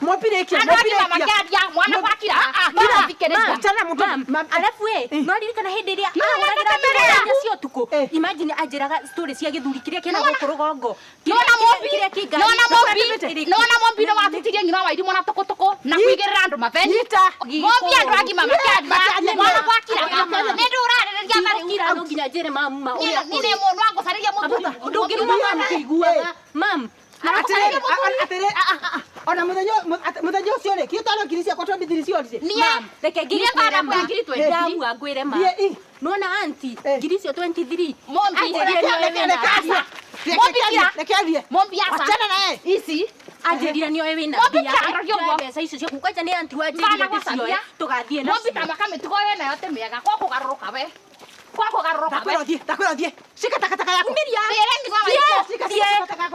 Mopi rekia. Mwana wakira. Alafu no ririkana hindi ria ahuragira cio tuku. Imagine ajiraga story cia githuri kiria kena gukorogongo. Nona Mopi no watitirie ngina waidi mwana tokotoko na kuigirira andu maveni. Mopi andu agima makiaria. Mwana wakira. Nindu urariria marikira no nginya njire mama uria. Nine mundu angusariria mutu. Ndungiruma mama kiguaga. Mam. Ona muthenya ucio ri kitano kirisia kwa tobi thirisio ri. Mam, reke ngiri kwara kwa ngiri 23. Ndamu angwire ma. Nona auntie, ngiri cio 23. Mopi asa. Achana naye. Ici Anjirira nio wewe wina bia. Mbeca icio cia kukaja ni auntie wanjirira cio. Tugathie na. Mopi tamaka mitugo yena yote mega kwa kugaruruka we. Kwa kugaruruka we. Takwira thie. Shika takataka yako. Umiria. Shika takataka yako.